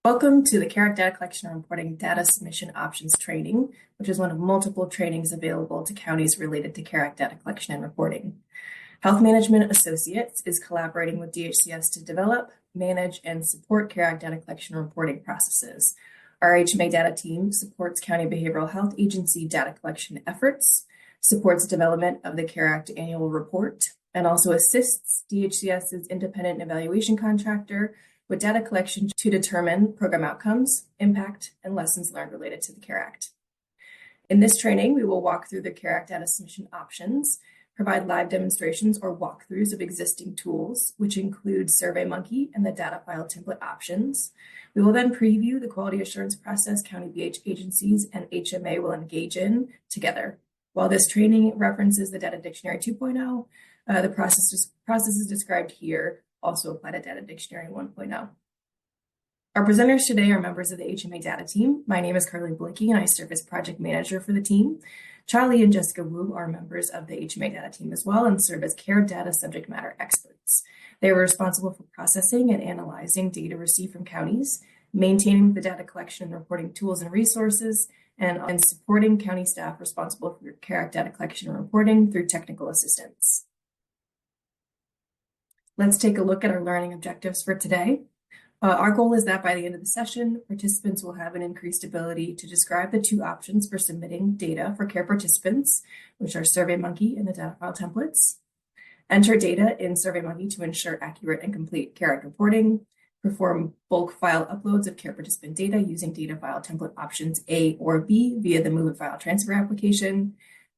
Welcome to the CARAC Data Collection and Reporting Data Submission Options Training, which is one of multiple trainings available to counties related to CARAC Data Collection and Reporting. Health Management Associates is collaborating with DHCS to develop, manage, and support CARAC Data Collection and Reporting processes. Our HMA data team supports County Behavioral Health Agency data collection efforts, supports development of the CARAC Annual Report, and also assists DHCS's independent evaluation contractor with data collection to determine program outcomes, impact, and lessons learned related to the CARE Act. In this training, we will walk through the CARE Act data submission options, provide live demonstrations or walkthroughs of existing tools, which include SurveyMonkey and the data file template options. We will then preview the quality assurance process County BH agencies and HMA will engage in together. While this training references the Data Dictionary 2.0, the processes described here also apply to Data Dictionary 1.0. Our presenters today are members of the HMA data team. My name is Carly Blicky and I serve as project manager for the team. Charlie and Jessica Wu are members of the HMA data team as well and serve as CARE data subject matter experts. They are responsible for processing and analyzing data received from counties, maintaining the data collection and reporting tools and resources, and supporting county staff responsible for CARE data collection and reporting through technical assistance. Let's take a look at our learning objectives for today. Our goal is that by the end of the session, participants will have an increased ability to describe the two options for submitting data for CARE participants, which are SurveyMonkey and the data file templates, enter data in SurveyMonkey to ensure accurate and complete CARE reporting, perform bulk file uploads of CARE participant data using data file template options A or B via the MOVEit file transfer application,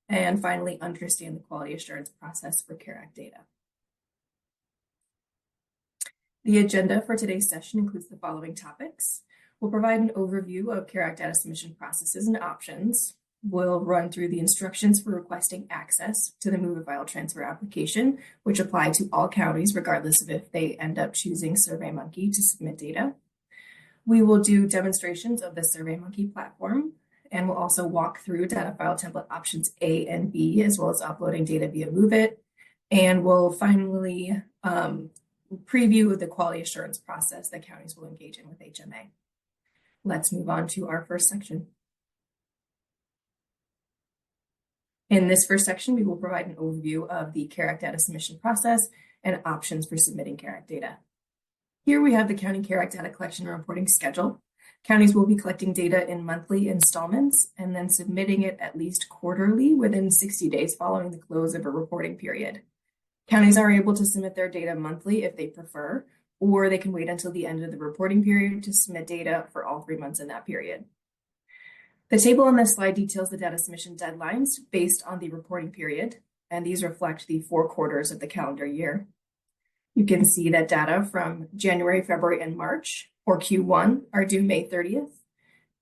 and finally, understand the quality assurance process for CARE Act data. The agenda for today's session includes the following topics. We'll provide an overview of CARE Act data submission processes and options. We'll run through the instructions for requesting access to the MOVEit file transfer application, which apply to all counties, regardless of if they end up choosing SurveyMonkey to submit data. We will do demonstrations of the SurveyMonkey platform, and we'll also walk through data file template options A and B, as well as uploading data via MOVEit. And we'll finally preview the quality assurance process that counties will engage in with HMA. Let's move on to our first section. In this first section, we will provide an overview of the CARE Act data submission process and options for submitting CARE Act data. Here we have the County CARE Act data collection and reporting schedule. Counties will be collecting data in monthly installments and then submitting it at least quarterly within 60 days following the close of a reporting period. Counties are able to submit their data monthly if they prefer, or they can wait until the end of the reporting period to submit data for all 3 months in that period. The table on this slide details the data submission deadlines based on the reporting period, and these reflect the 4 quarters of the calendar year. You can see that data from January, February, and March, or Q1, are due May 30th.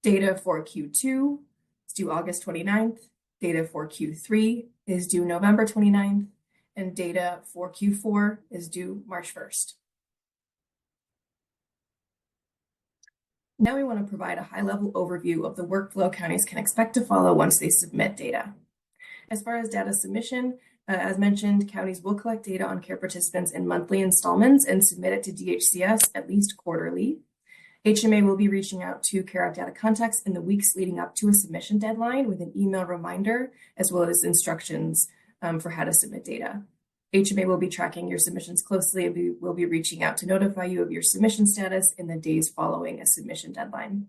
Data for Q2 is due August 29th. Data for Q3 is due November 29th. And data for Q4 is due March 1st. Now we want to provide a high-level overview of the workflow counties can expect to follow once they submit data. As far as data submission, as mentioned, counties will collect data on CARE participants in monthly installments and submit it to DHCS at least quarterly. HMA will be reaching out to CARE Act data contacts in the weeks leading up to a submission deadline with an email reminder, as well as instructions for how to submit data. HMA will be tracking your submissions closely and we will be reaching out to notify you of your submission status in the days following a submission deadline.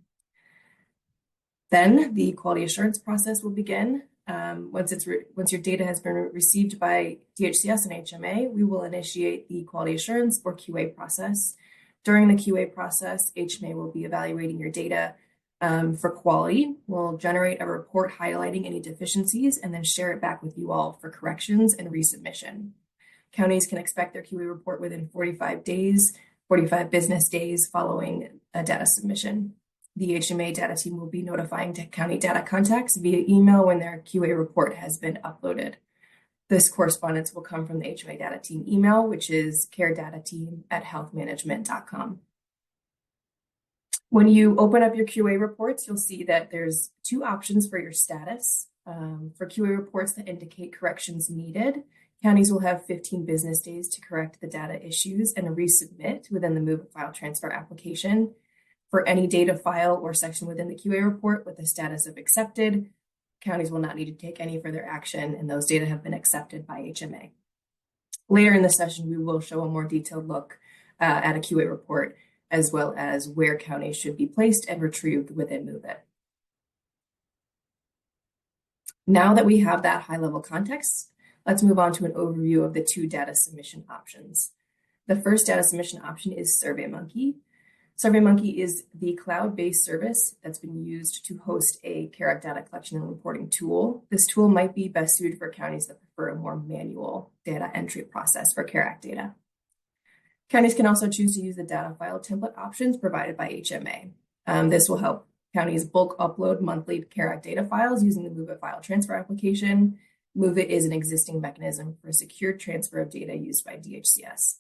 Then the quality assurance process will begin. Once your data has been received by DHCS and HMA, we will initiate the quality assurance or QA process. During the QA process, HMA will be evaluating your data for quality. We'll generate a report highlighting any deficiencies and then share it back with you all for corrections and resubmission. Counties can expect their QA report within 45 business days following a data submission. The HMA data team will be notifying county data contacts via email when their QA report has been uploaded. This correspondence will come from the HMA data team email, which is caredatateam@healthmanagement.com. When you open up your QA reports, you'll see that there's 2 options for your status. For QA reports that indicate corrections needed, counties will have 15 business days to correct the data issues and resubmit within the MOVEit file transfer application. For any data file or section within the QA report with the status of accepted, counties will not need to take any further action, and those data have been accepted by HMA. Later in the session, we will show a more detailed look at a QA report, as well as where counties should be placed and retrieved within MOVEit. Now that we have that high-level context, let's move on to an overview of the two data submission options. The first data submission option is SurveyMonkey. SurveyMonkey is the cloud-based service that's been used to host a CARAC data collection and reporting tool. This tool might be best suited for counties that prefer a more manual data entry process for CARAC data. Counties can also choose to use the data file template options provided by HMA. This will help counties bulk upload monthly CARAC data files using the MOVEit file transfer application. MOVEit is an existing mechanism for secure transfer of data used by DHCS.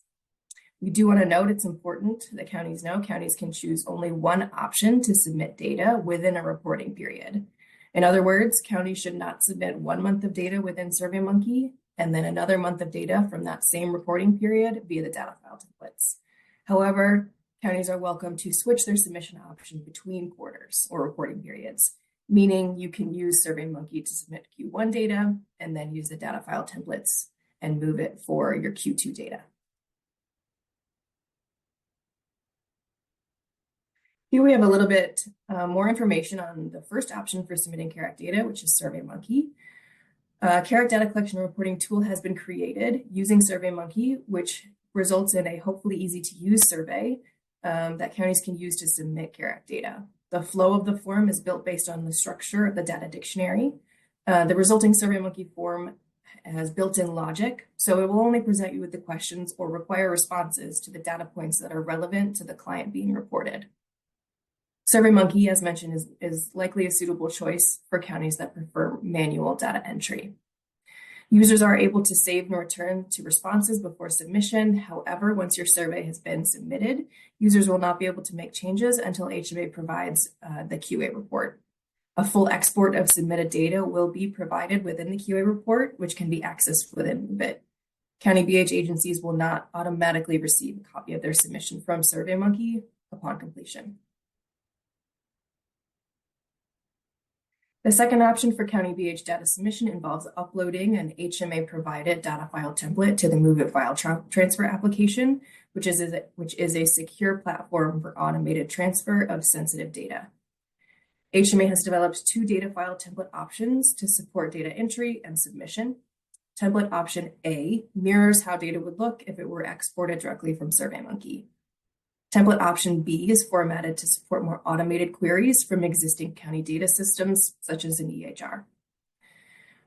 We do want to note it's important that counties know counties can choose only one option to submit data within a reporting period. In other words, counties should not submit 1 month of data within SurveyMonkey and then another month of data from that same reporting period via the data file templates. However, counties are welcome to switch their submission option between quarters or reporting periods, meaning you can use SurveyMonkey to submit Q1 data and then use the data file templates and MOVEit for your Q2 data. Here we have a little bit more information on the first option for submitting CARAC data, which is SurveyMonkey. CARAC data collection and reporting tool has been created using SurveyMonkey, which results in a hopefully easy to use survey that counties can use to submit CARAC data. The flow of the form is built based on the structure of the data dictionary. The resulting SurveyMonkey form has built-in logic, so it will only present you with the questions or require responses to the data points that are relevant to the client being reported. SurveyMonkey, as mentioned, is likely a suitable choice for counties that prefer manual data entry. Users are able to save and return to responses before submission. However, once your survey has been submitted, users will not be able to make changes until HMA provides the QA report. A full export of submitted data will be provided within the QA report, which can be accessed within MOVEit. County BH agencies will not automatically receive a copy of their submission from SurveyMonkey upon completion. The second option for County BH data submission involves uploading an HMA-provided data file template to the MOVEit file transfer application, which is a secure platform for automated transfer of sensitive data. HMA has developed 2 data file template options to support data entry and submission. Template option A mirrors how data would look if it were exported directly from SurveyMonkey. Template option B is formatted to support more automated queries from existing county data systems, such as an EHR.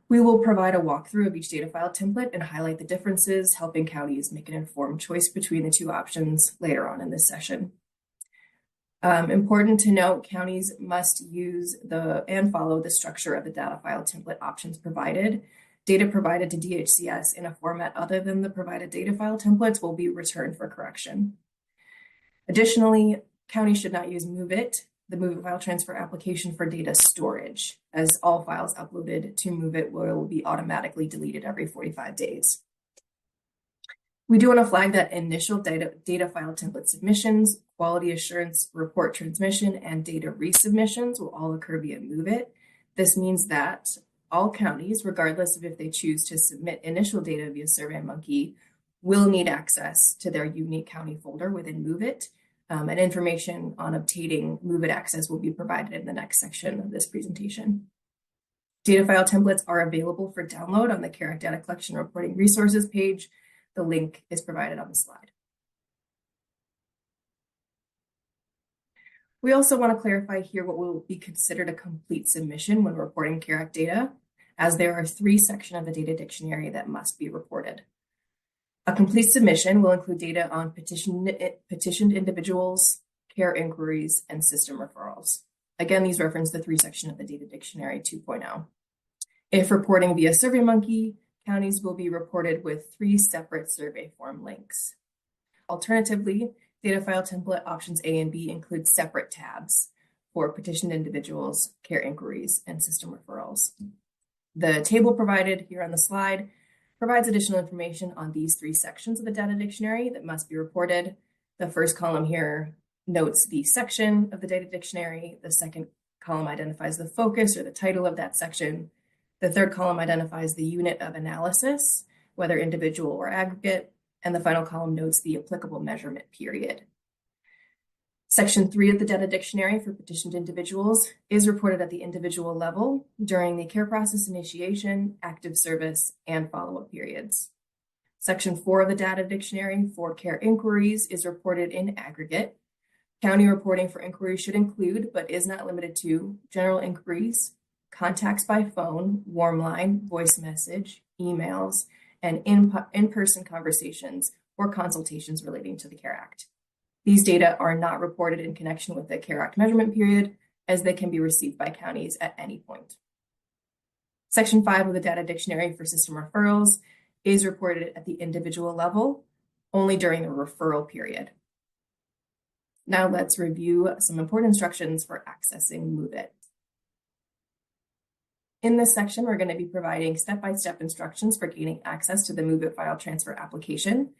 We will provide a walkthrough of each data file template and highlight the differences, helping counties make an informed choice between the 2 options later on in this session. Important to note, counties must use and follow the structure of the data file template options provided. Data provided to DHCS in a format other than the provided data file templates will be returned for correction. Additionally, counties should not use MOVEit, the MOVEit file transfer application, for data storage, as all files uploaded to MOVEit will be automatically deleted every 45 days. We do want to flag that initial data file template submissions, quality assurance report transmission, and data resubmissions will all occur via MOVEit. This means that all counties, regardless of if they choose to submit initial data via SurveyMonkey, will need access to their unique county folder within MOVEit, and information on obtaining MOVEit access will be provided in the next section of this presentation. Data file templates are available for download on the CARAC Data Collection and Reporting Resources page. The link is provided on the slide. We also want to clarify here what will be considered a complete submission when reporting CARAC data, as there are 3 sections of the data dictionary that must be reported. A complete submission will include data on petitioned individuals, care inquiries, and system referrals. Again, these reference the 3 sections of the Data Dictionary 2.0. If reporting via SurveyMonkey, counties will be reported with 3 separate survey form links. Alternatively, data file template options A and B include separate tabs for petitioned individuals, care inquiries, and system referrals. The table provided here on the slide provides additional information on these 3 sections of the data dictionary that must be reported. The first column here notes the section of the data dictionary. The second column identifies the focus or the title of that section. The third column identifies the unit of analysis, whether individual or aggregate, and the final column notes the applicable measurement period. Section 3 of the data dictionary for petitioned individuals is reported at the individual level during the care process initiation, active service, and follow-up periods. Section 4 of the data dictionary for care inquiries is reported in aggregate. County reporting for inquiries should include, but is not limited to, general inquiries, contacts by phone, warm line, voice message, emails, and in-person conversations or consultations relating to the CARE Act. These data are not reported in connection with the CARE Act measurement period, as they can be received by counties at any point. Section 5 of the data dictionary for system referrals is reported at the individual level only during the referral period. Now let's review some important instructions for accessing MOVEit. In this section, we're going to be providing step-by-step instructions for gaining access to the MOVEit file transfer application.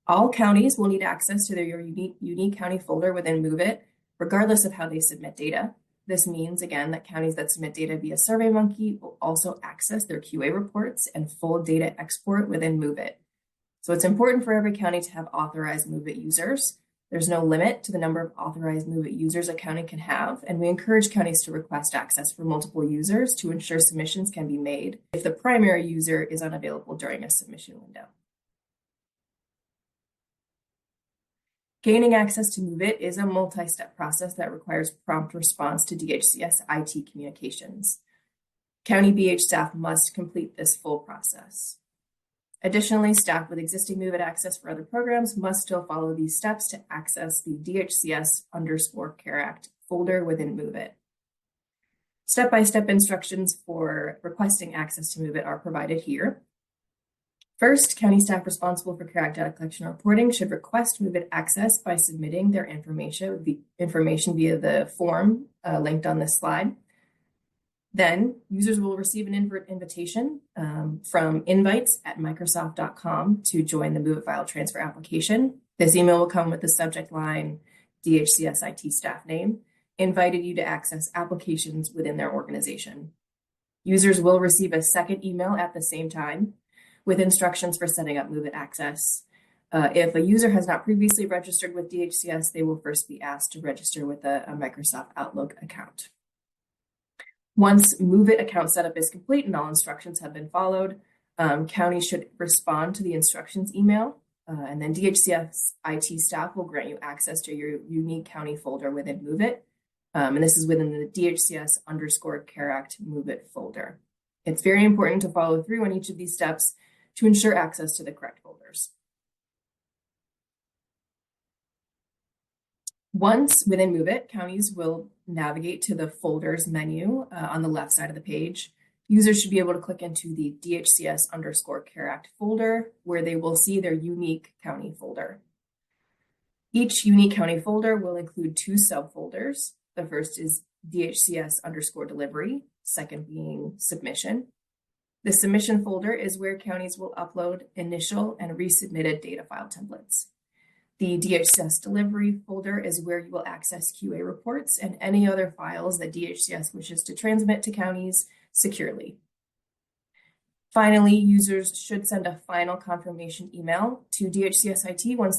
All counties will need access to their unique county folder within MOVEit, regardless of how they submit data. This means, again, that counties that submit data via SurveyMonkey will also access their QA reports and full data export within MOVEit. So it's important for every county to have authorized MOVEit users. There's no limit to the number of authorized MOVEit users a county can have, and we encourage counties to request access for multiple users to ensure submissions can be made if the primary user is unavailable during a submission window. Gaining access to MOVEit is a multi-step process that requires prompt response to DHCS IT communications. County BH staff must complete this full process. Additionally, staff with existing MOVEit access for other programs must still follow these steps to access the DHCS_CARE Act folder within MOVEit. Step-by-step instructions for requesting access to MOVEit are provided here. First, county staff responsible for CARE Act data collection and reporting should request MOVEit access by submitting their information via the form linked on this slide. Then, users will receive an invitation from invites@microsoft.com to join the MOVEit file transfer application. This email will come with the subject line, DHCS IT staff name, invited you to access applications within their organization. Users will receive a second email at the same time with instructions for setting up MOVEit access. If a user has not previously registered with DHCS, they will first be asked to register with a Microsoft Outlook account. Once MOVEit account setup is complete and all instructions have been followed, counties should respond to the instructions email, and then DHCS IT staff will grant you access to your unique county folder within MOVEit, and this is within the DHCS_CARE Act MOVEit folder. It's very important to follow through on each of these steps to ensure access to the correct folders. Once within MOVEit, counties will navigate to the folders menu on the left side of the page. Users should be able to click into the DHCS_CARE Act folder, where they will see their unique county folder. Each unique county folder will include two subfolders. The first is DHCS_delivery, second being submission. The submission folder is where counties will upload initial and resubmitted data file templates. The DHCS delivery folder is where you will access QA reports and any other files that DHCS wishes to transmit to counties securely. Finally, users should send a final confirmation email to DHCS IT once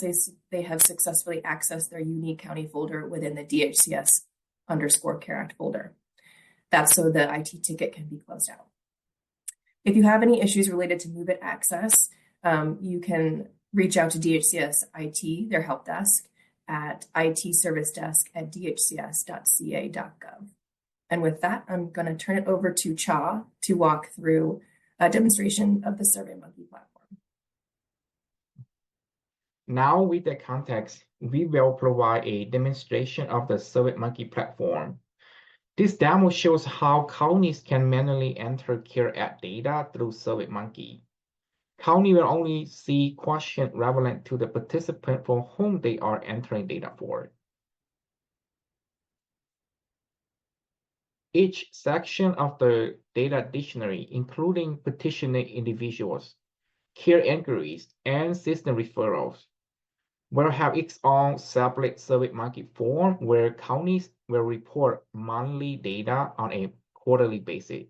they have successfully accessed their unique county folder within the DHCS_CARE Act folder. That's so the IT ticket can be closed out. If you have any issues related to MOVEit access, you can reach out to DHCS IT, their help desk, at itservicedesk@dhcs.ca.gov. And with that, I'm going to turn it over to Cha to walk through a demonstration of the SurveyMonkey platform. Now, with the context, we will provide a demonstration of the SurveyMonkey platform. This demo shows how counties can manually enter CARE Act data through SurveyMonkey. County will only see questions relevant to the participant for whom they are entering data for. Each section of the data dictionary, including petitioning individuals, care inquiries, and system referrals, We'll have its own separate SurveyMonkey form where counties will report monthly data on a quarterly basis.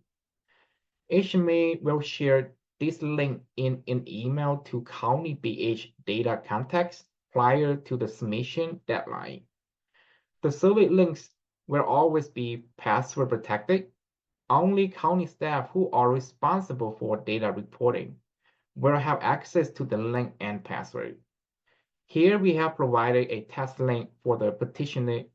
HMA will share this link in an email to County BH data contacts prior to the submission deadline. The survey links will always be password protected. Only county staff who are responsible for data reporting will have access to the link and password. Here we have provided a test link for the petitioner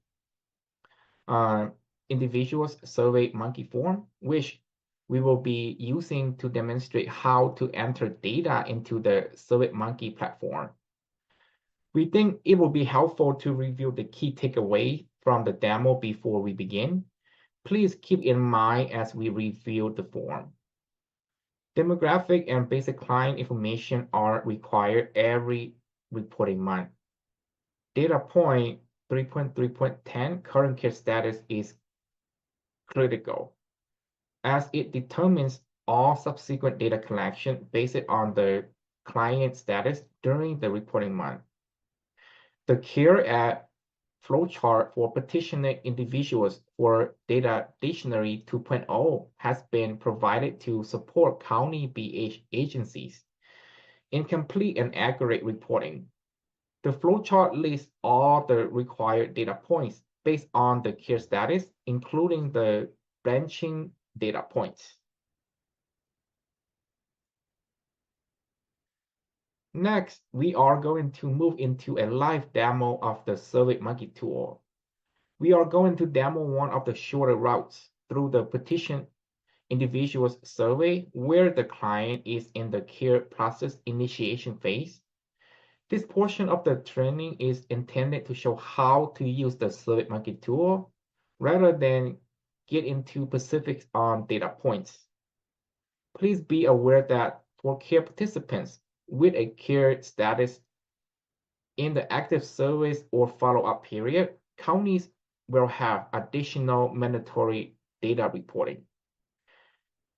individual's SurveyMonkey form, which we will be using to demonstrate how to enter data into the SurveyMonkey platform. We think it will be helpful to review the key takeaway from the demo before we begin. Please keep in mind as we review the form. Demographic and basic client information are required every reporting month. Data point 3.3.10 current care status is critical, as it determines all subsequent data collection based on the client status during the reporting month. The CARE Act flowchart for petitioner individuals for Data Dictionary 2.0 has been provided to support county BH agencies in complete and accurate reporting. The flowchart lists all the required data points based on the care status, including the branching data points. Next, we are going to move into a live demo of the SurveyMonkey tool. We are going to demo one of the shorter routes through the petition individual's survey where the client is in the care process initiation phase. This portion of the training is intended to show how to use the SurveyMonkey tool rather than get into specifics on data points. Please be aware that for care participants with a care status in the active service or follow-up period, counties will have additional mandatory data reporting.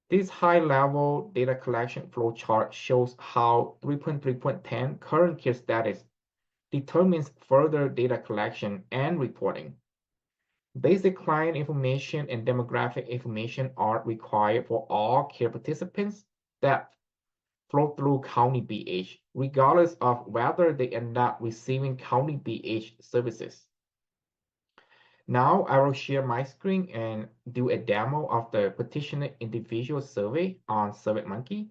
This high-level data collection flowchart shows how 3.3.10 current care status determines further data collection and reporting. Basic client information and demographic information are required for all care participants that flow through County BH, regardless of whether they end up receiving County BH services. Now I will share my screen and do a demo of the petitioner individual survey on SurveyMonkey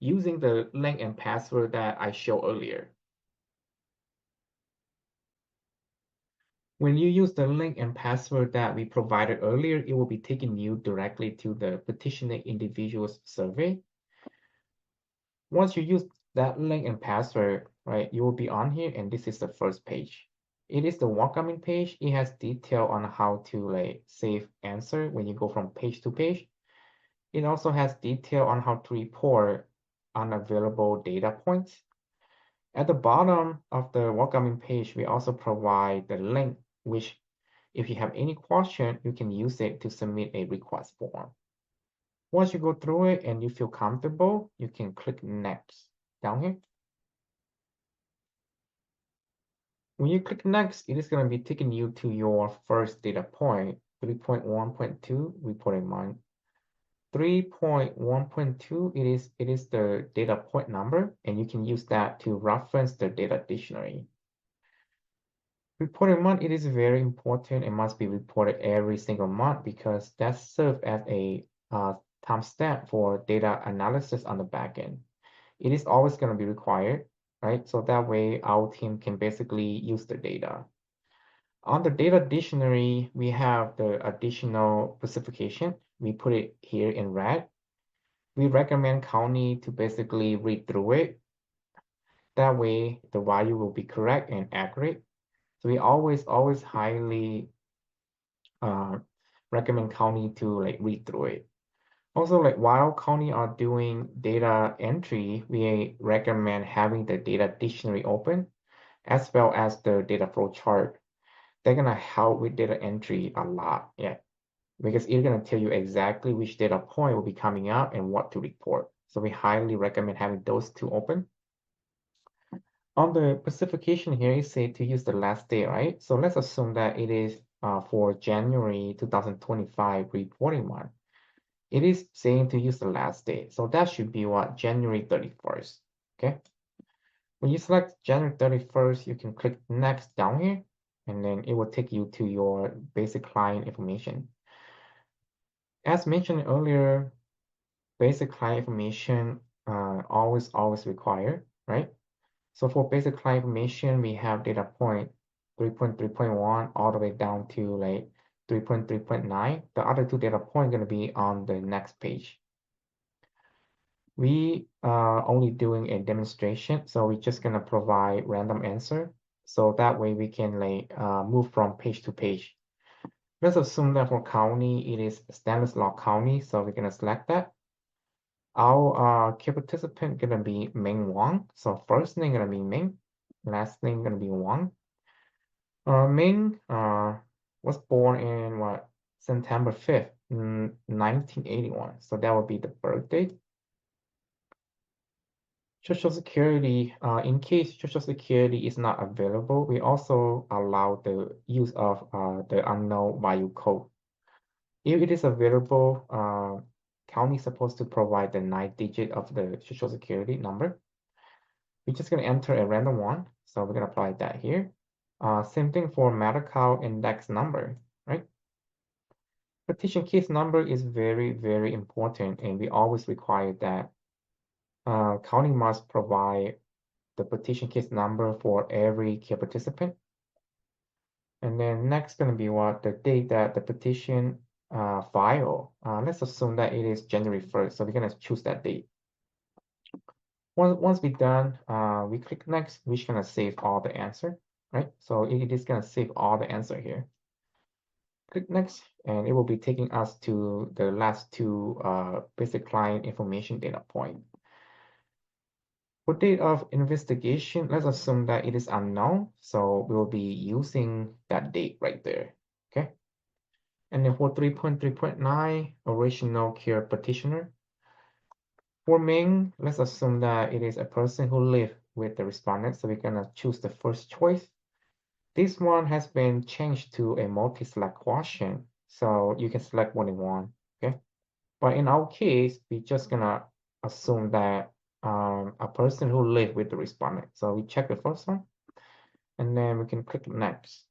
using the link and password that I showed earlier. When you use the link and password that we provided earlier, it will be taking you directly to the petitioner individual's survey. Once you use that link and password, right, you will be on here, and this is the first page. It is the welcoming page. It has detail on how to save answer when you go from page to page. It also has detail on how to report unavailable data points. At the bottom of the welcoming page, we also provide the link, which if you have any question, you can use it to submit a request form. Once you go through it and you feel comfortable, you can click next down here. When you click next, it is going to be taking you to your first data point, 3.1.2 reporting month. 3.1.2, it is the data point number, and you can use that to reference the data dictionary. Reporting month, it is very important and must be reported every single month because that serves as a timestamp for data analysis on the back end. It is always going to be required, right? So that way our team can basically use the data. On the data dictionary, we have the additional specification. We put it here in red. We recommend county to basically read through it. That way the value will be correct and accurate. So we always highly recommend county to read through it. Also, while county are doing data entry, we recommend having the data dictionary open as well as the data flow chart. They're gonna help with data entry a lot, because it's gonna tell you exactly which data point will be coming out and what to report. So we highly recommend having those two open. On the specification here, it says to use the last day, right? So let's assume that it is for January 2025 reporting month. It is saying to use the last day. So that should be what? January 31st. Okay. When you select January 31st, you can click next down here, and then it will take you to your basic client information. As mentioned earlier, basic client information always required, right? So for basic client information, we have data point 3.3.1 all the way down to like 3.3.9. The other two data points going to be on the next page. We are only doing a demonstration, so we're just going to provide random answer. So that way we can like move from page to page. Let's assume that for county, it is Stanislaus County, so we're going to select that. Our key participant gonna be Ming Wang. So first name gonna be Ming, last name gonna be Wang. Ming was born in what, September 5th, 1981. So that would be the birth date. Social Security, in case Social Security is not available, we also allow the use of the unknown value code. If it is available, county is supposed to provide the 9th digit of the Social Security number. We're just going to enter a random one. So we're going to apply that here. Same thing for Medi-Cal index number, right? Petition case number is very, very important, and we always require that county must provide the petition case number for every key participant. And then next going to be what the date that the petition file. Let's assume that it is January 1st. So we're going to choose that date. Once we're done, we click next, which gonna save all the answer, right? So it is gonna save all the answer here. Click next, and it will be taking us to the last two basic client information data point. For date of investigation, let's assume that it is unknown, so we will be using that date right there, okay? And then for 3.3.9, original care petitioner. For Ming, let's assume that it is a person who lives with the respondent, so we're gonna choose the first choice. This one has been changed to a multi-select question, so you can select more than one, okay? But in our case, we're just gonna assume that a person who lives with the respondent. So we check the first one, and then we can click next.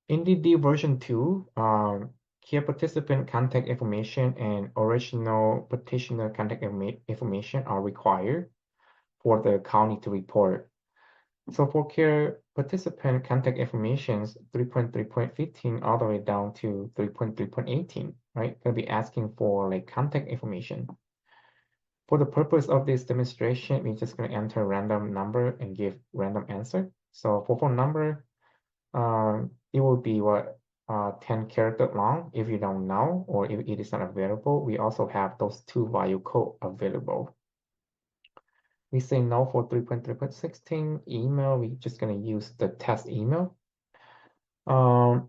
In the version 2, key participant contact information and original petitioner contact information are required for the county to report. So for care participant contact informations, 3.3.15 all the way down to 3.3.18, right? Gonna be asking for like contact information. For the purpose of this demonstration, we're just gonna enter a random number and give random answer. So for phone number, it will be what 10 character long if you don't know, or if it is not available. We also have those two value code available. We say no for 3.3.16 email. We're just gonna use the test email. For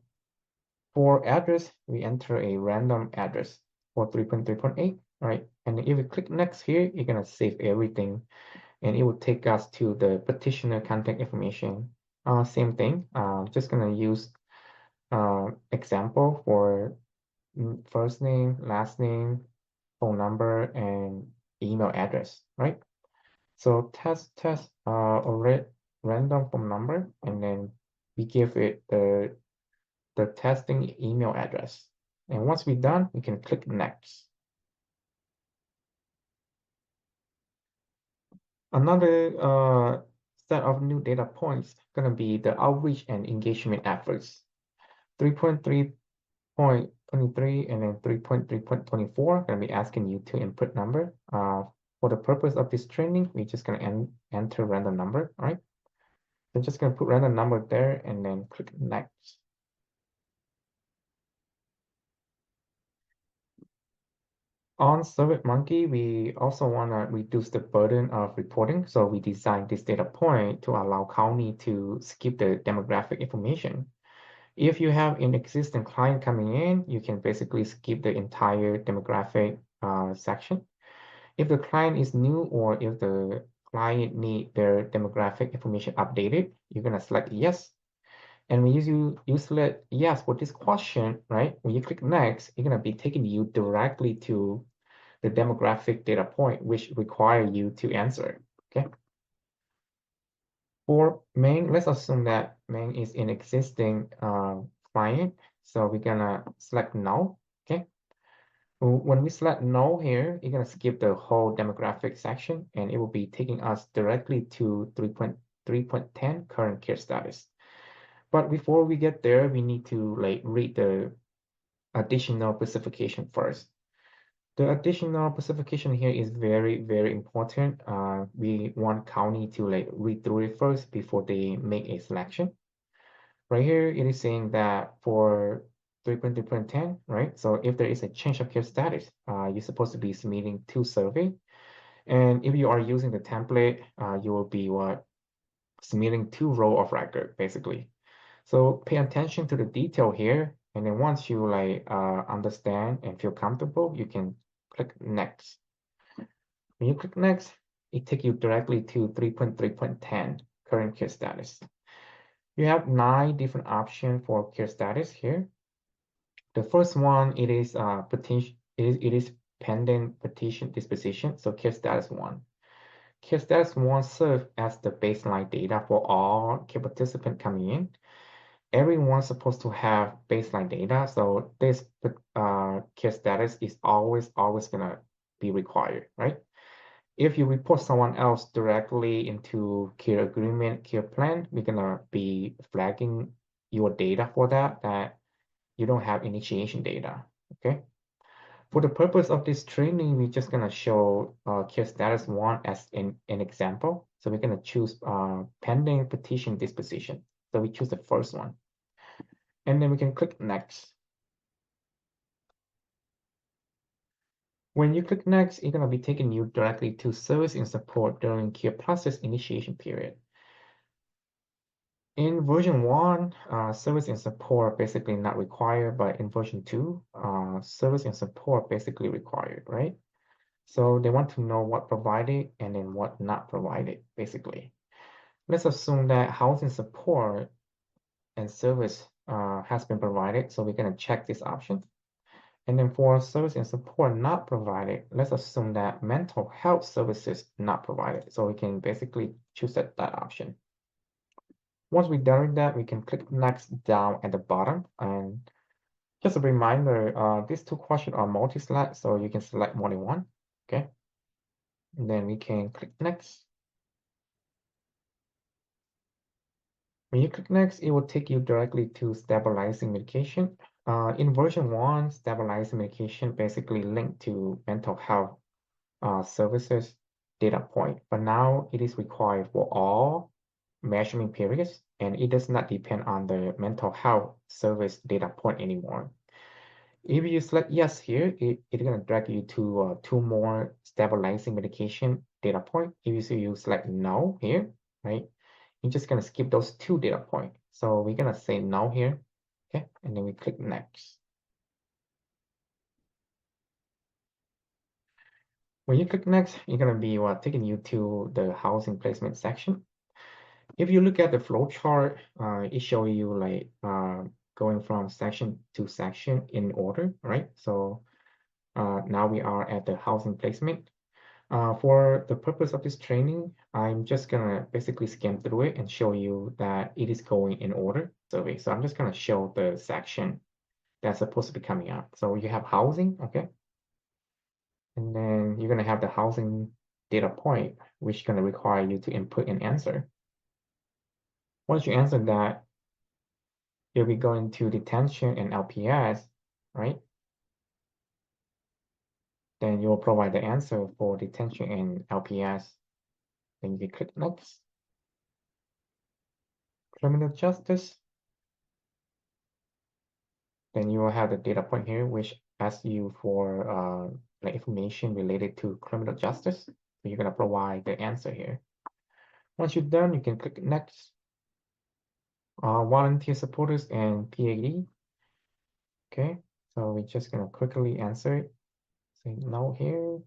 address, we enter a random address for 3.3.8, right? And if you click next here, you're gonna save everything, and it will take us to the petitioner contact information. Same thing. Just gonna use example for first name, last name, phone number, and email address, right? So test or random phone number, and then we give it the testing email address. And once we're done, we can click next. Another set of new data points gonna be the outreach and engagement efforts. 3.3.23 and then 3.3.24 gonna be asking you to input number. For the purpose of this training, we're just gonna enter random number, all right? So just gonna put random number there and then click next. On SurveyMonkey, we also want to reduce the burden of reporting. So we designed this data point to allow county to skip the demographic information. If you have an existing client coming in, you can basically skip the entire demographic section. If the client is new or if the client need their demographic information updated, you're gonna select yes. And when you select yes for this question, right? When you click next, you're gonna be taking you directly to the demographic data point, which require you to answer. Okay. For main, let's assume that main is an existing client. So we're gonna select no. Okay. When we select no here, you're gonna skip the whole demographic section and it will be taking us directly to 3.10 current care status. But before we get there, we need to like read the additional specification first. The additional specification here is very, very important. We want county to like read through it first before they make a selection. Right here, it is saying that for 3.3.10, right? So if there is a change of care status, you're supposed to be submitting 2 survey. And if you are using the template, you will be submitting 2 row of record, basically. So pay attention to the detail here. And then once you like understand and feel comfortable, you can click next. When you click next, it takes you directly to 3.3.10 current care status. You have 9 different options for care status here. The first one, it is petition, it is pending petition disposition, so care status 1. Care status 1 serves as the baseline data for all care participants coming in. Everyone's supposed to have baseline data, so this care status is always gonna be required, right? If you report someone else directly into care agreement, care plan, we're gonna be flagging your data for that you don't have initiation data, okay? For the purpose of this training, we're just gonna show care status 1 as an example. So we're gonna choose pending petition disposition. So we choose the first one. And then we can click next. When you click next, it's gonna be taking you directly to service and support during care process initiation period. In version 1, service and support basically not required, but in version 2, service and support basically required, right? So they want to know what provided and then what not provided, basically. Let's assume that housing support and service has been provided, so we're gonna check this option. And then for service and support not provided, let's assume that mental health services not provided. So we can basically choose that option. Once we're done with that, we can click next down at the bottom. And just a reminder, these 2 questions are multi-select, so you can select more than one, okay? And then we can click next. When you click next, it will take you directly to stabilizing medication. In version 1, stabilizing medication basically linked to mental health services data point, but now it is required for all measurement periods, and it does not depend on the mental health service data point anymore. If you select yes here, it's gonna drag you to 2 more stabilizing medication data point. If you select no here, right, you're just gonna skip those 2 data point. So we're gonna say no here, okay, and then we click next. When you click next, you're gonna be taking you to the housing placement section. If you look at the flow chart, it shows you like going from section to section in order, right? So now we are at the housing placement. For the purpose of this training, I'm just gonna basically scan through it and show you that it is going in order survey. So I'm just gonna show the section that's supposed to be coming up. So you have housing, okay? And then you're gonna have the housing data point, which is gonna require you to input an answer. Once you answer that, you'll be going to detention and LPS, right? Then you'll provide the answer for detention and LPS. Then you click next. Criminal justice. Then you will have the data point here, which asks you for the information related to criminal justice. So you're gonna provide the answer here. Once you're done, you can click next. Volunteer supporters and PAD. Okay, so we're just gonna quickly answer it. Say no here.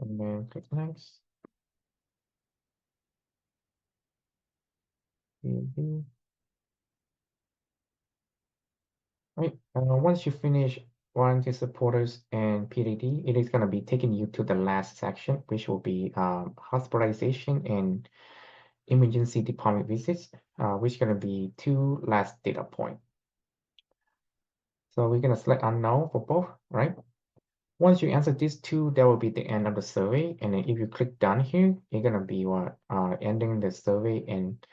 and then click next. Mhm. Right. Once you finish warranty supporters and PDD, it is going to be taking you to the last section, which will be hospitalization and emergency department visits, which is going to be 2 last data point. So we're going to select unknown for both, right? Once you answer these 2, that will be the end of the survey. And then if you click done here, you're going to be ending the survey and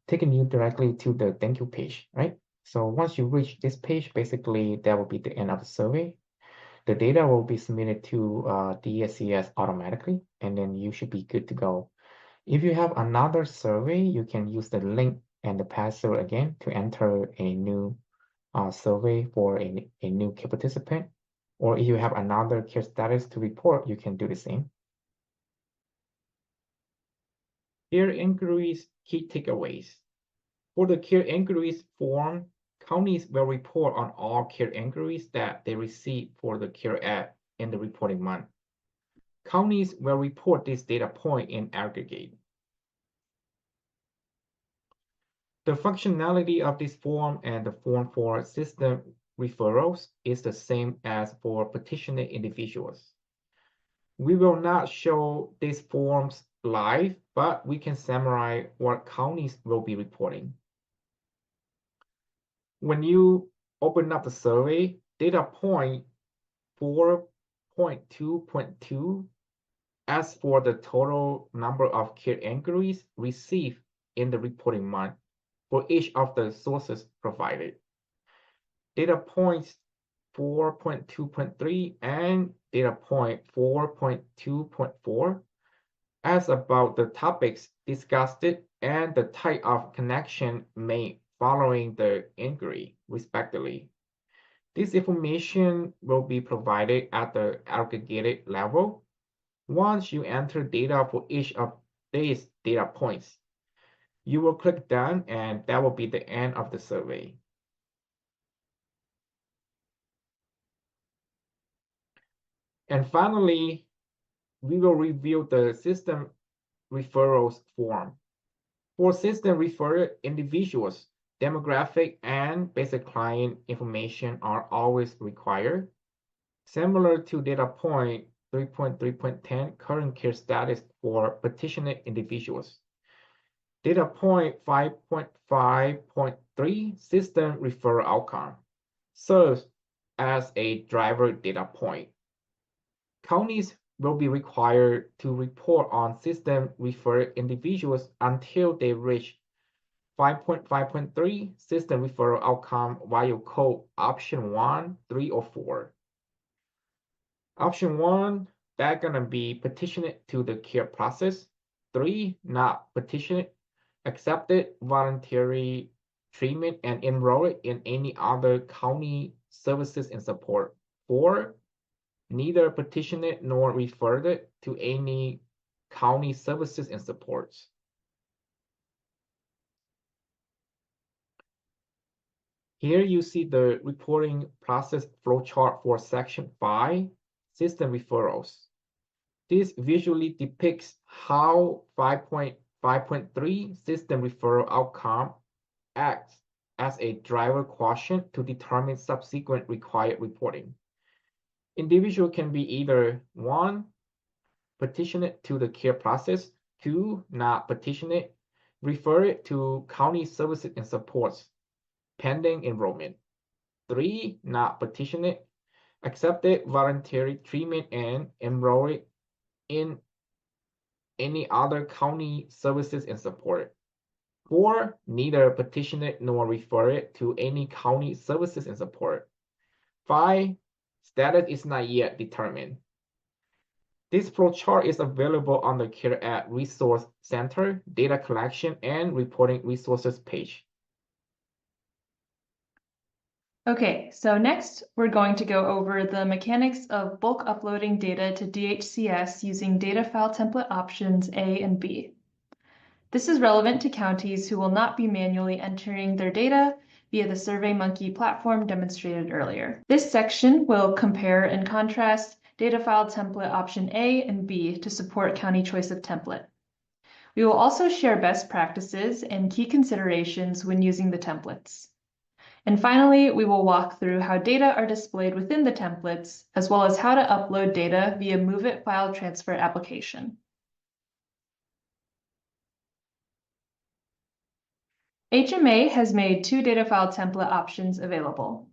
taking you directly to the thank you page, right? So once you reach this page, basically that will be the end of the survey. The data will be submitted to DSCS automatically, and then you should be good to go. If you have another survey, you can use the link and the password again to enter a new survey for a new care participant. Or if you have another care status to report, you can do the same. Care inquiries, key takeaways. For the care inquiries form, counties will report on all care inquiries that they receive for the care app in the reporting month. Counties will report this data point in aggregate. The functionality of this form and the form for system referrals is the same as for petitioning individuals. We will not show these forms live, but we can summarize what counties will be reporting. When you open up the survey, data point 4.2.2 asks for the total number of care inquiries received in the reporting month for each of the sources provided. Data points 4.2.3 and data point 4.2.4 asks about the topics discussed and the type of connection made following the inquiry, respectively. This information will be provided at the aggregated level once you enter data for each of these data points. You will click done, and that will be the end of the survey. And finally, we will review the system referrals form. For system referred individuals, demographic and basic client information are always required. Similar to data point 3.3.10, current care status for petitioning individuals. Data point 5.5.3, system referral outcome, serves as a driver data point. Counties will be required to report on system referred individuals until they reach 5.5.3 system referral outcome while code option 1, 3, or 4. Option 1, that's gonna be petitioned to the care process. 3, not petitioned, accepted voluntary treatment and enrolled in any other county services and support. 4, neither petitioned nor referred to any county services and supports. Here you see the reporting process flowchart for section 5, system referrals. This visually depicts how 5.5.3 system referral outcome acts as a driver quotient to determine subsequent required reporting. Individual can be either 1, petition it to the care process, 2, not petition it, refer it to county services and supports, pending enrollment. 3, not petition it, accept it voluntary treatment and enroll it in any other county services and support. 4, neither petition it nor refer it to any county services and support. 5, status is not yet determined. This flowchart is available on the Care App Resource Center Data Collection and Reporting Resources page. Okay, so next we're going to go over the mechanics of bulk uploading data to DHCS using data file template options A and B. This is relevant to counties who will not be manually entering their data via the SurveyMonkey platform demonstrated earlier. This section will compare and contrast data file template option A and B to support county choice of template. We will also share best practices and key considerations when using the templates. And finally, we will walk through how data are displayed within the templates, as well as how to upload data via MOVEit file transfer application. HMA has made 2 data file template options available.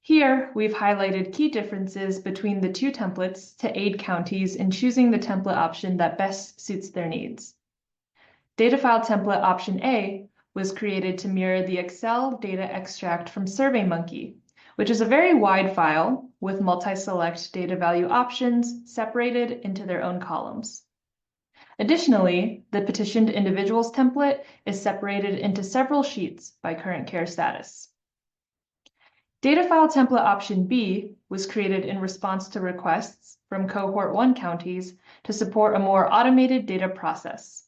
Here, we've highlighted key differences between the 2 templates to aid counties in choosing the template option that best suits their needs. Data file template option A was created to mirror the Excel data extract from SurveyMonkey, which is a very wide file with multi-select data value options separated into their own columns. Additionally, the petitioned individuals template is separated into several sheets by current care status. Data file template option B was created in response to requests from Cohort 1 counties to support a more automated data process.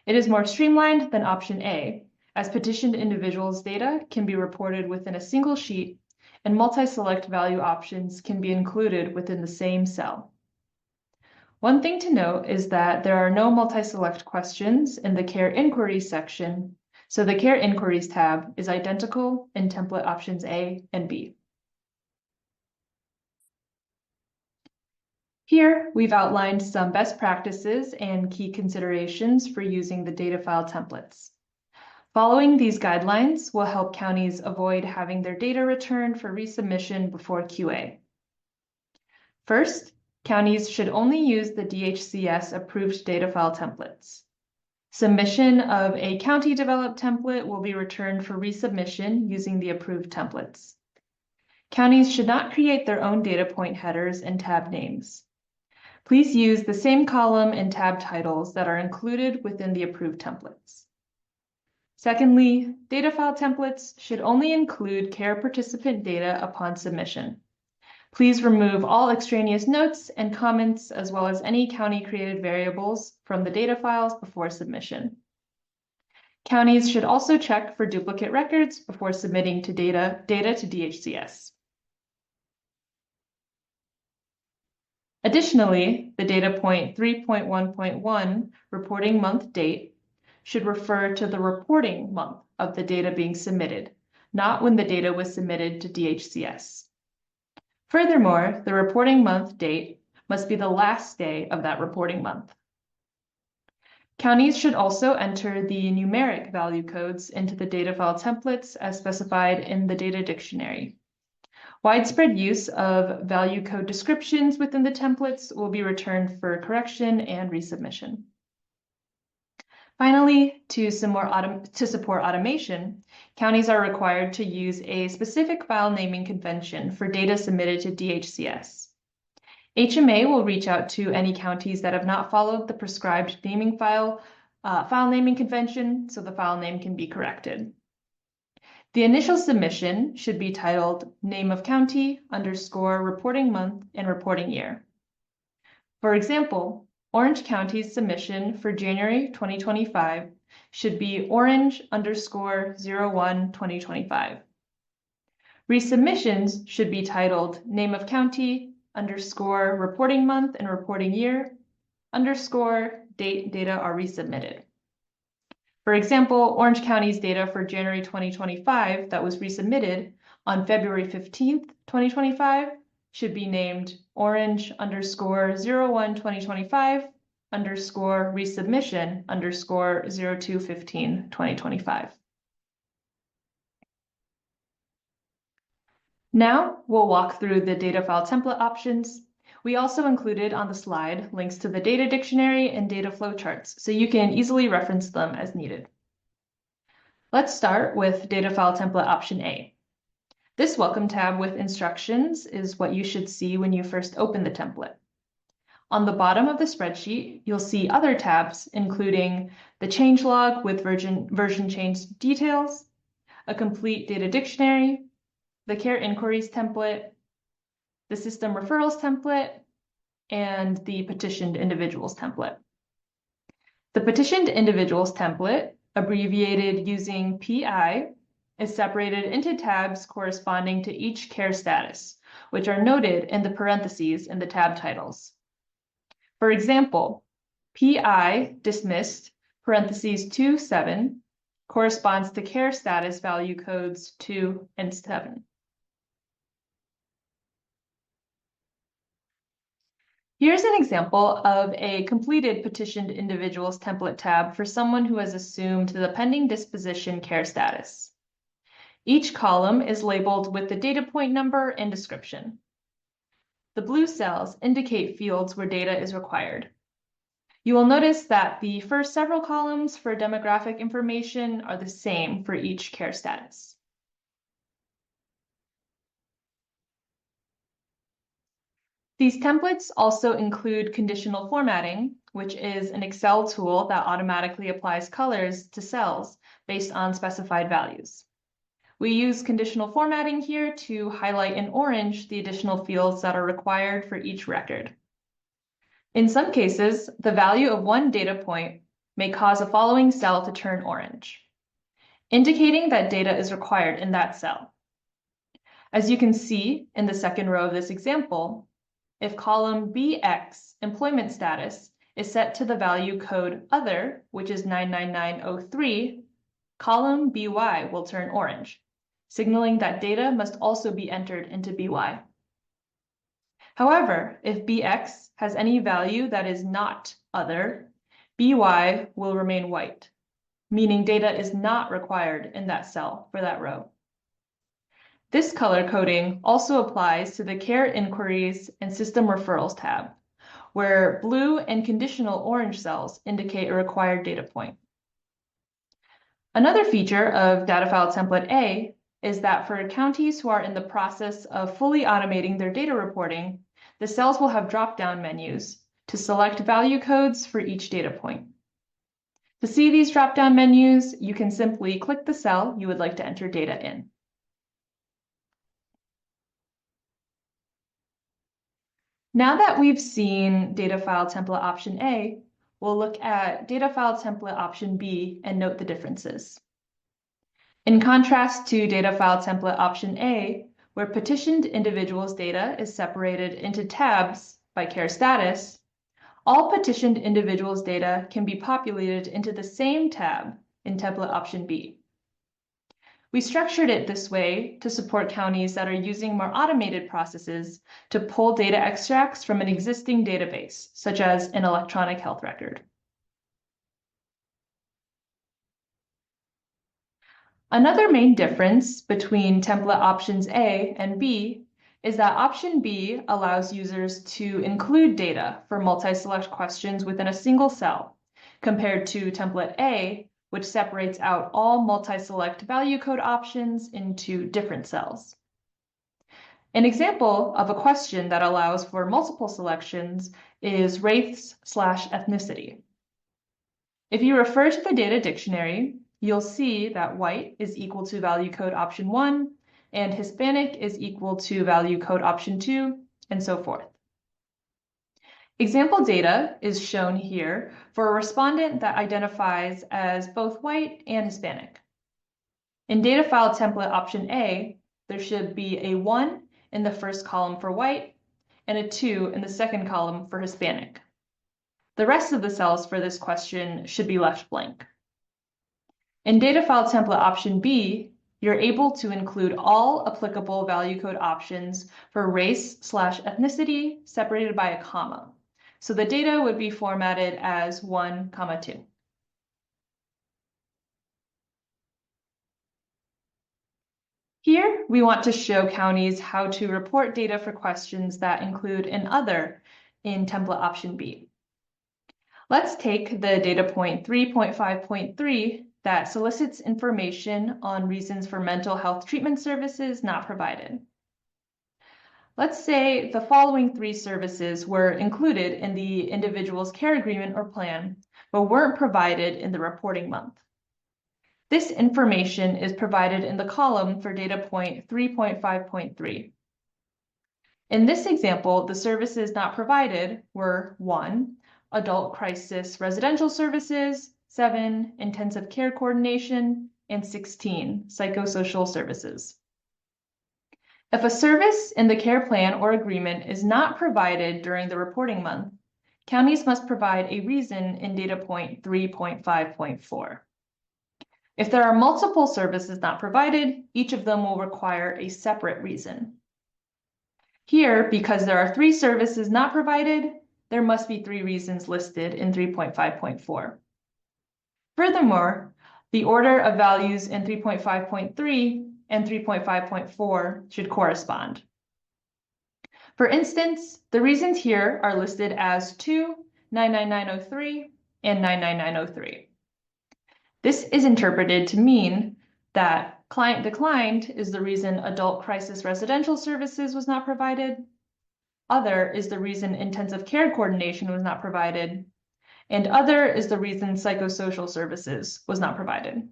It is more streamlined than option A, as petitioned individuals' data can be reported within a single sheet and multi-select value options can be included within the same cell. One thing to note is that there are no multi-select questions in the Care Inquiries section, so the Care Inquiries tab is identical in template options A and B. Here, we've outlined some best practices and key considerations for using the data file templates. Following these guidelines will help counties avoid having their data returned for resubmission before QA. First, counties should only use the DHCS approved data file templates. Submission of a county-developed template will be returned for resubmission using the approved templates. Counties should not create their own data point headers and tab names. Please use the same column and tab titles that are included within the approved templates. Secondly, data file templates should only include care participant data upon submission. Please remove all extraneous notes and comments, as well as any county-created variables from the data files before submission. Counties should also check for duplicate records before submitting to data to DHCS. Additionally, the data point 3.1.1 reporting month date should refer to the reporting month of the data being submitted, not when the data was submitted to DHCS. Furthermore, the reporting month date must be the last day of that reporting month. Counties should also enter the numeric value codes into the data file templates as specified in the data dictionary. Widespread use of value code descriptions within the templates will be returned for correction and resubmission. Finally, to support automation, counties are required to use a specific file naming convention for data submitted to DHCS. HMA will reach out to any counties that have not followed the prescribed naming file naming convention so the file name can be corrected. The initial submission should be titled name of county _ reporting month and reporting year. For example, Orange County's submission for January 2025 should be orange _ 01 2025. Resubmissions should be titled name of county _ reporting month and reporting year _ date data are resubmitted. For example, Orange County's data for January 2025 that was resubmitted on February 15th, 2025 should be named orange _ 01 2025 _ resubmission _ 02/15 2025. Now we'll walk through the data file template options. We also included on the slide links to the data dictionary and data flowcharts, so you can easily reference them as needed. Let's start with data file template option A. This welcome tab with instructions is what you should see when you first open the template. On the bottom of the spreadsheet, you'll see other tabs, including the changelog with version change details, a complete data dictionary, the care inquiries template, the system referrals template, and the petitioned individuals template. The petitioned individuals template, abbreviated using PI, is separated into tabs corresponding to each care status, which are noted in the parentheses in the tab titles. For example, PI dismissed parentheses 2, 7 corresponds to care status value codes 2 and 7. Here's an example of a completed petitioned individuals template tab for someone who has assumed the pending disposition care status. Each column is labeled with the data point number and description. The blue cells indicate fields where data is required. You will notice that the first several columns for demographic information are the same for each care status. These templates also include conditional formatting, which is an Excel tool that automatically applies colors to cells based on specified values. We use conditional formatting here to highlight in orange the additional fields that are required for each record. In some cases, the value of one data point may cause a following cell to turn orange, indicating that data is required in that cell. As you can see in the second row of this example, if column BX employment status is set to the value code other, which is 99903, column BY will turn orange, signaling that data must also be entered into BY. However, if BX has any value that is not other, BY will remain white, meaning data is not required in that cell for that row. This color coding also applies to the Care Inquiries and System Referrals tab, where blue and conditional orange cells indicate a required data point. Another feature of Data File Template A is that for counties who are in the process of fully automating their data reporting, the cells will have drop-down menus to select value codes for each data point. To see these drop-down menus, you can simply click the cell you would like to enter data in. Now that we've seen Data File Template Option A, we'll look at Data File Template Option B and note the differences. In contrast to Data File Template Option A, where petitioned individuals' data is separated into tabs by care status, all petitioned individuals' data can be populated into the same tab in Template Option B. We structured it this way to support counties that are using more automated processes to pull data extracts from an existing database, such as an electronic health record. Another main difference between template options A and B is that option B allows users to include data for multi-select questions within a single cell, compared to template A, which separates out all multi-select value code options into different cells. An example of a question that allows for multiple selections is race/ethnicity. If you refer to the data dictionary, you'll see that white is equal to value code option 1, and Hispanic is equal to value code option 2, and so forth. Example data is shown here for a respondent that identifies as both white and Hispanic. In Data File Template Option A, there should be a 1 in the first column for white and a 2 in the second column for Hispanic. The rest of the cells for this question should be left blank. In Data File Template Option B, you're able to include all applicable value code options for race/ethnicity separated by a comma. So the data would be formatted as 1, 2. Here, we want to show counties how to report data for questions that include an other in template option B. Let's take the data point 3.5.3 that solicits information on reasons for mental health treatment services not provided. Let's say the following 3 services were included in the individual's care agreement or plan, but weren't provided in the reporting month. This information is provided in the column for data point 3.5.3. In this example, the services not provided were 1, adult crisis residential services, 7, intensive care coordination, and 16, psychosocial services. If a service in the care plan or agreement is not provided during the reporting month, counties must provide a reason in data point 3.5.4. If there are multiple services not provided, each of them will require a separate reason. Here, because there are 3 services not provided, there must be 3 reasons listed in 3.5.4. Furthermore, the order of values in 3.5.3 and 3.5.4 should correspond. For instance, the reasons here are listed as 2, 99903, and 99903. This is interpreted to mean that client declined is the reason adult crisis residential services was not provided, other is the reason intensive care coordination was not provided, and other is the reason psychosocial services was not provided.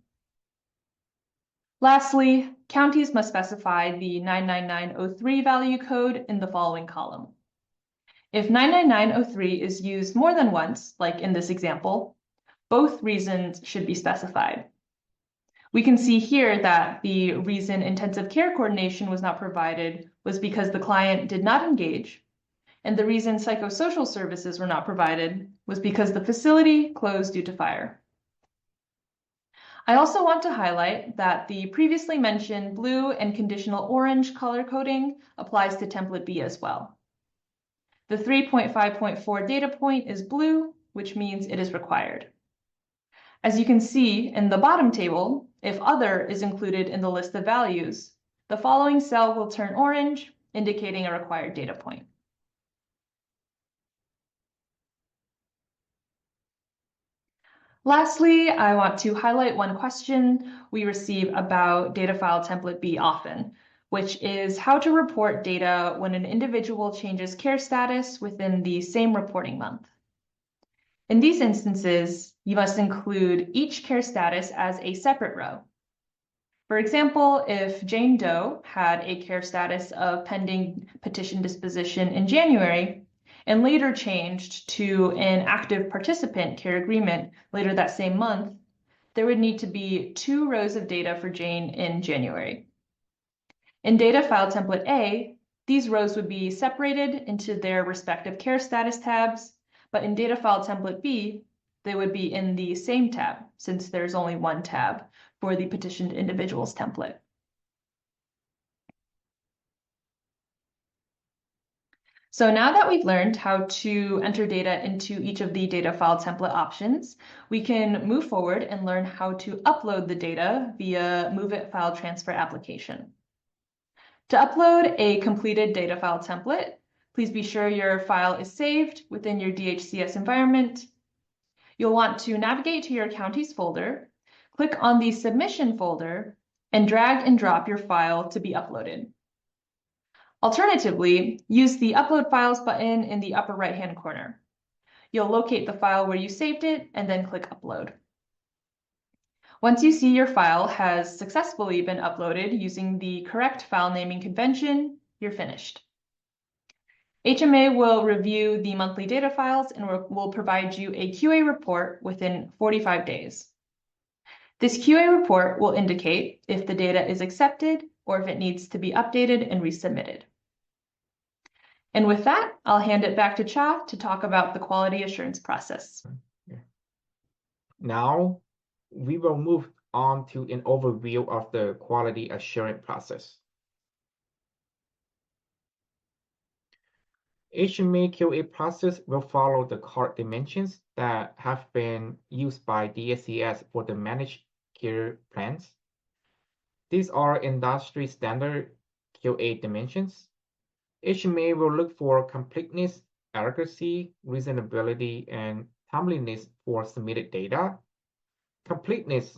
Lastly, counties must specify the 99903 value code in the following column. If 99903 is used more than once, like in this example, both reasons should be specified. We can see here that the reason intensive care coordination was not provided was because the client did not engage, and the reason psychosocial services were not provided was because the facility closed due to fire. I also want to highlight that the previously mentioned blue and conditional orange color coding applies to template B as well. The 3.5.4 data point is blue, which means it is required. As you can see in the bottom table, if other is included in the list of values, the following cell will turn orange, indicating a required data point. Lastly, I want to highlight one question we receive about data file template B often, which is how to report data when an individual changes care status within the same reporting month. In these instances, you must include each care status as a separate row. For example, if Jane Doe had a care status of pending petition disposition in January, and later changed to an active participant care agreement later that same month, there would need to be 2 rows of data for Jane in January. In data file template A, these rows would be separated into their respective care status tabs, but in data file template B, they would be in the same tab, since there's only one tab for the petitioned individuals template. So now that we've learned how to enter data into each of the data file template options, we can move forward and learn how to upload the data via MOVEit file transfer application. To upload a completed data file template, please be sure your file is saved within your DHCS environment. You'll want to navigate to your counties folder, click on the submission folder, and drag and drop your file to be uploaded. Alternatively, use the Upload Files button in the upper right-hand corner. You'll locate the file where you saved it and then click Upload. Once you see your file has successfully been uploaded using the correct file naming convention, you're finished. HMA will review the monthly data files and will provide you a QA report within 45 days. This QA report will indicate if the data is accepted or if it needs to be updated and resubmitted. And with that, I'll hand it back to Cha to talk about the quality assurance process. Now, we will move on to an overview of the quality assurance process. HMA QA process will follow the core dimensions that have been used by DHCS for the managed care plans. These are industry standard QA dimensions. HMA will look for completeness, accuracy, reasonability, and timeliness for submitted data. Completeness,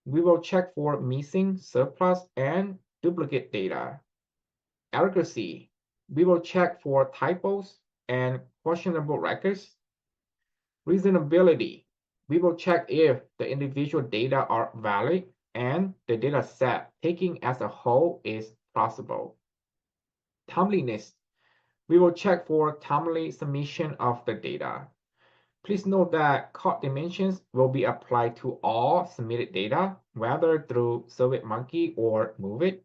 we will check for missing, surplus, and duplicate data. Accuracy, we will check for typos and questionable records. Reasonability, we will check if the individual data are valid and the data set taken as a whole is plausible. Timeliness, we will check for timely submission of the data. Please note that core dimensions will be applied to all submitted data, whether through SurveyMonkey or MOVEit.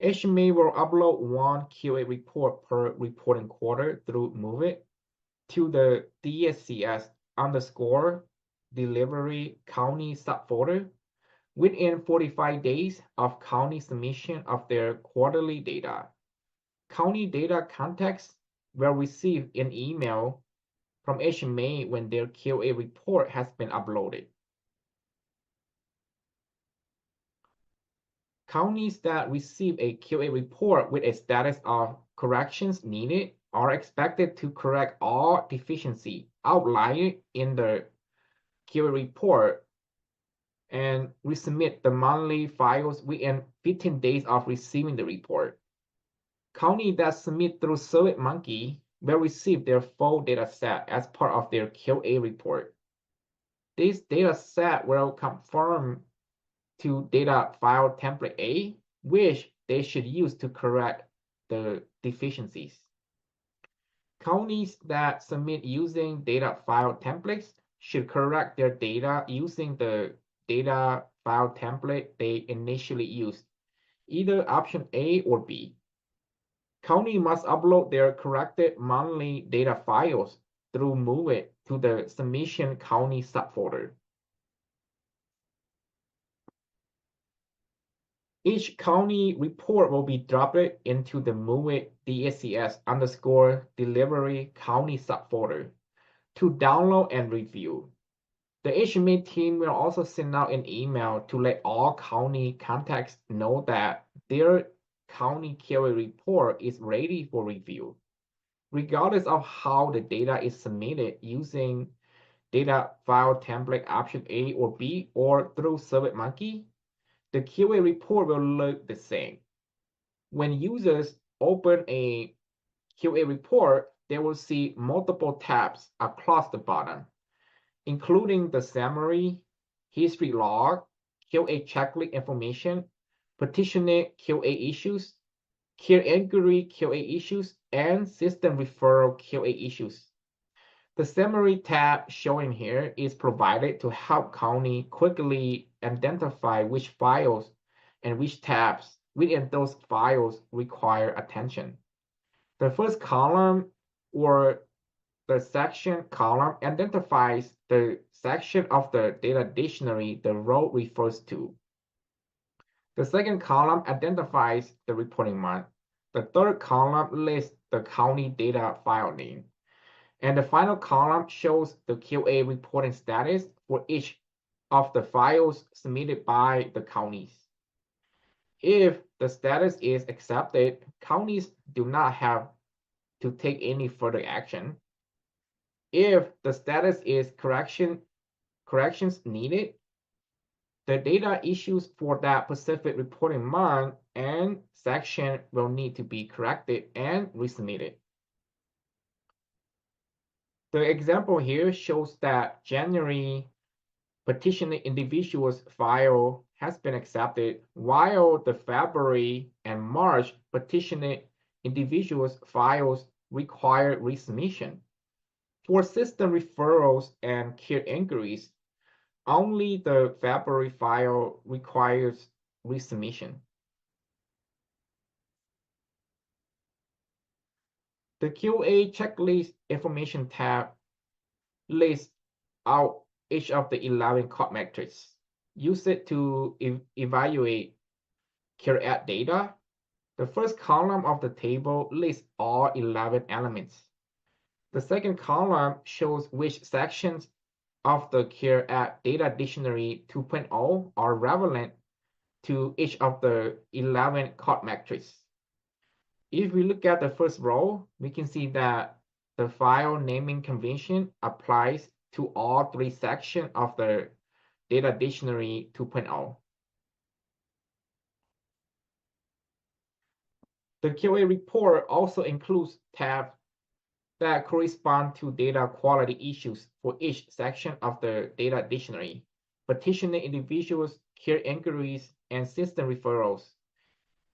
HMA will upload one QA report per reporting quarter through MOVEit to the DSCS_delivery county subfolder within 45 days of county submission of their quarterly data. County data contacts will receive an email from HMA when their QA report has been uploaded. Counties that receive a QA report with a status of corrections needed are expected to correct all deficiencies outlined in the QA report and resubmit the monthly files within 15 days of receiving the report. Counties that submit through SurveyMonkey will receive their full data set as part of their QA report. This data set will conform to data file template A, which they should use to correct the deficiencies. Counties that submit using data file templates should correct their data using the data file template they initially used, either option A or B. County must upload their corrected monthly data files through MOVEit to the submission county subfolder. Each county report will be dropped into the MOVEit DSCS_delivery county subfolder to download and review. The HMA team will also send out an email to let all county contacts know that their county QA report is ready for review. Regardless of how the data is submitted using data file template option A or B or through SurveyMonkey, the QA report will look the same. When users open a QA report, they will see multiple tabs across the bottom, including the summary, history log, QA checklist information, petitioner QA issues, care inquiry QA issues, and system referral QA issues. The summary tab shown here is provided to help county quickly identify which files and which tabs within those files require attention. The first column or the section column identifies the section of the data dictionary the row refers to. The second column identifies the reporting month. The third column lists the county data file name. And the final column shows the QA reporting status for each of the files submitted by the counties. If the status is accepted, counties do not have to take any further action. If the status is corrections needed, the data issues for that specific reporting month and section will need to be corrected and resubmitted. The example here shows that January petitioner individuals file has been accepted, while the February and March petitioner individuals files require resubmission. For system referrals and care inquiries, only the February file requires resubmission. The QA checklist information tab lists out each of the 11 code metrics. Use it to evaluate care data. The first column of the table lists all 11 elements. The second column shows which sections of the care data dictionary 2.0 are relevant to each of the 11 code metrics. If we look at the first row, we can see that the file naming convention applies to all three sections of the data dictionary 2.0. The QA report also includes tabs that correspond to data quality issues for each section of the data dictionary, petitioner individuals, care inquiries, and system referrals.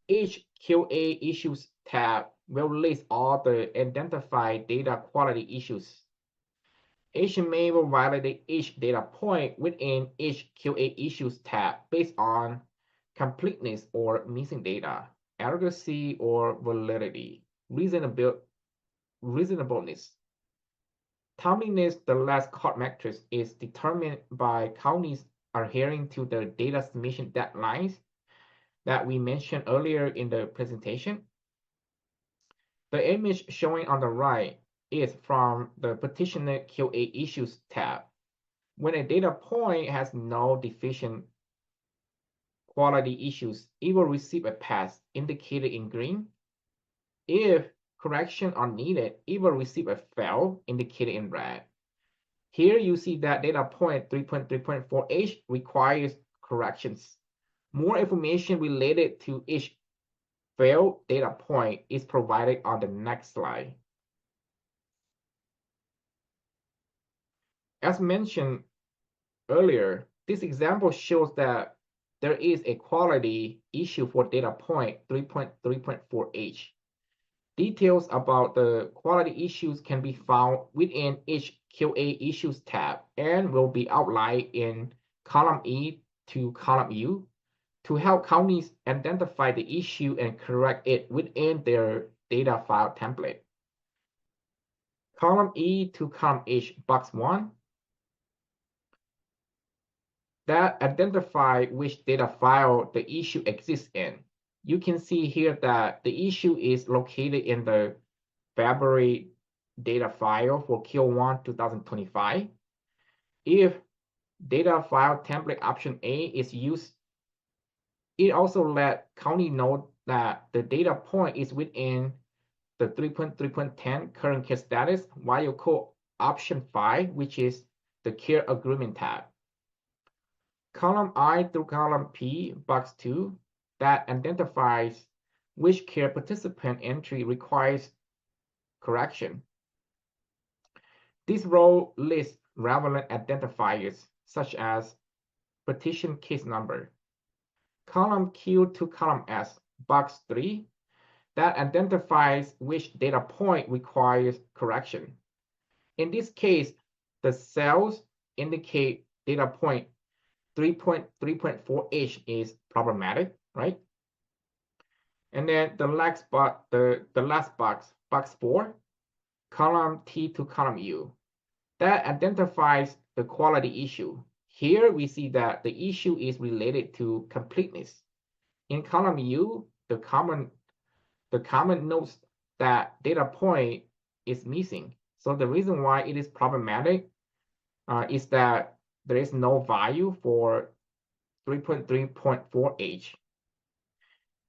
Each QA issues tab will list all the identified data quality issues. HMA will validate each data point within each QA issues tab based on completeness or missing data, accuracy or validity, reasonableness. Timeliness, the last cut metric, is determined by counties adhering to the data submission deadlines that we mentioned earlier in the presentation. The image showing on the right is from the Petitioner QA Issues tab. When a data point has no deficient quality issues, it will receive a pass indicated in green. If correction are needed, it will receive a fail indicated in red. Here you see that data point 3.3.4H requires corrections. More information related to each failed data point is provided on the next slide. As mentioned earlier, this example shows that there is a quality issue for data point 3.3.4H. Details about the quality issues can be found within each QA Issues tab and will be outlined in column E to column U to help counties identify the issue and correct it within their data file template. Column E to column H, box 1, that identify which data file the issue exists in. You can see here that the issue is located in the February data file for Q1 2025. If data file template option A is used, it also let county know that the data point is within the 3.3.10 current care status while you call option 5, which is the care agreement tab. Column I through column P, box 2, that identifies which care participant entry requires correction. This row lists relevant identifiers such as petition case number. Column Q to column S, box 3, that identifies which data point requires correction. In this case, the cells indicate data point 3.3.4H is problematic, right? And then the last box, box 4, column T to column U, that identifies the quality issue. Here we see that the issue is related to completeness. In column U, the comment notes that data point is missing. So the reason why it is problematic is that there is no value for 3.3.4H.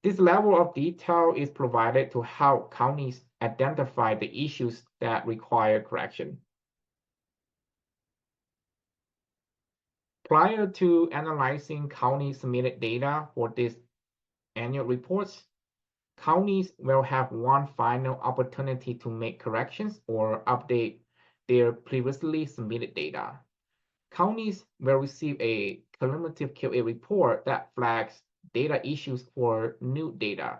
This level of detail is provided to help counties identify the issues that require correction. Prior to analyzing county submitted data for these annual reports, counties will have one final opportunity to make corrections or update their previously submitted data. Counties will receive a cumulative QA report that flags data issues for new data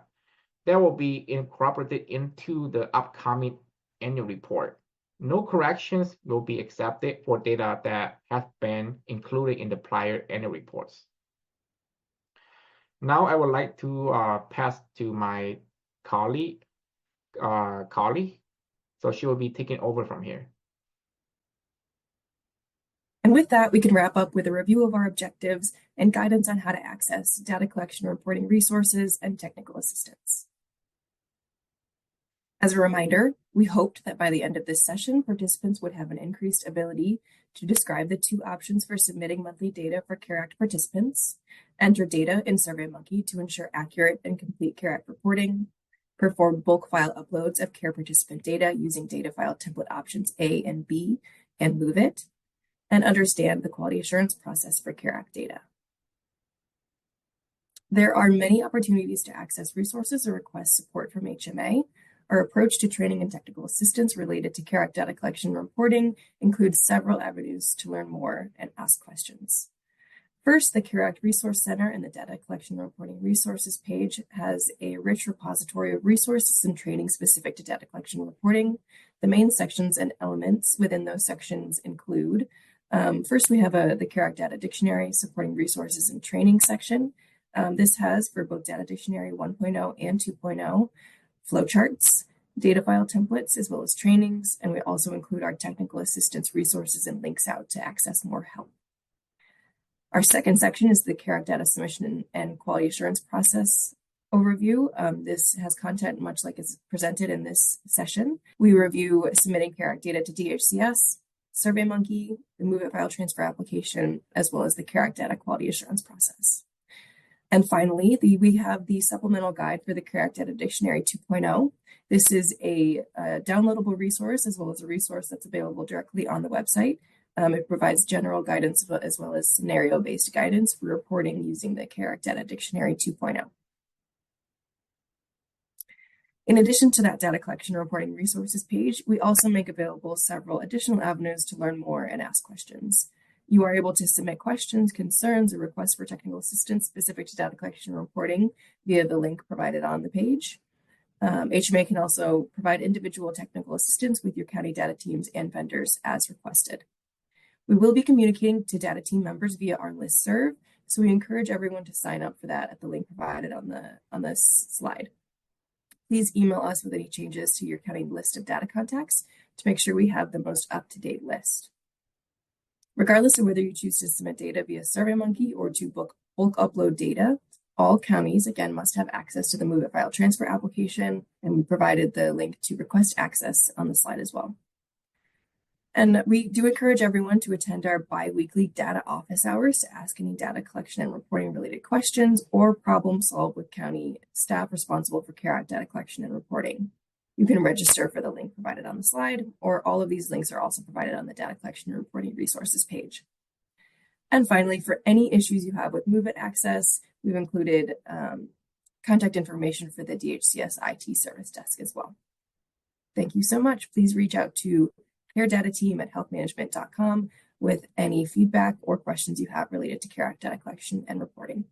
that will be incorporated into the upcoming annual report. No corrections will be accepted for data that have been included in the prior annual reports. Now I would like to pass to my colleague, so she will be taking over from here. And with that, we can wrap up with a review of our objectives and guidance on how to access data collection and reporting resources and technical assistance. As a reminder, we hoped that by the end of this session, participants would have an increased ability to describe the two options for submitting monthly data for CARE Act participants, enter data in SurveyMonkey to ensure accurate and complete CARE Act reporting, perform bulk file uploads of CARE participant data using data file template options A and B and MOVEit, and understand the quality assurance process for CARE Act data. There are many opportunities to access resources or request support from HMA. Our approach to training and technical assistance related to CARE Act data collection and reporting includes several avenues to learn more and ask questions. First, the CARE Act Resource Center and the Data Collection and Reporting Resources page has a rich repository of resources and training specific to data collection and reporting. The main sections and elements within those sections include, first we have the CARE Act Data Dictionary supporting resources and training section. This has, for both Data Dictionary 1.0 and 2.0, flowcharts, data file templates, as well as trainings, and we also include our technical assistance resources and links out to access more help. Our second section is the CARAC data submission and quality assurance process overview. This has content much like is presented in this session. We review submitting CARAC data to DHCS, SurveyMonkey, the MOVEit file transfer application, as well as the CARAC data quality assurance process. And finally, we have the supplemental guide for the CARAC Data Dictionary 2.0. This is a downloadable resource as well as a resource that's available directly on the website. It provides general guidance as well as scenario-based guidance for reporting using the CARAC Data Dictionary 2.0. In addition to that data collection and reporting resources page, we also make available several additional avenues to learn more and ask questions. You are able to submit questions, concerns, or requests for technical assistance specific to data collection and reporting via the link provided on the page. HMA can also provide individual technical assistance with your county data teams and vendors as requested. We will be communicating to data team members via our listserv, so we encourage everyone to sign up for that at the link provided on this slide. Please email us with any changes to your county list of data contacts to make sure we have the most up-to-date list. Regardless of whether you choose to submit data via SurveyMonkey or to bulk upload data, all counties, again, must have access to the MOVEit file transfer application, and we provided the link to request access on the slide as well. And we do encourage everyone to attend our bi-weekly data office hours to ask any data collection and reporting related questions or problem solve with county staff responsible for CARAC data collection and reporting. You can register for the link provided on the slide, or all of these links are also provided on the data collection and reporting resources page. And finally, for any issues you have with MOVEit access, we've included contact information for the DHCS IT service desk as well. Thank you so much. Please reach out to caredatateam@healthmanagement.com with any feedback or questions you have related to CARAC data collection and reporting.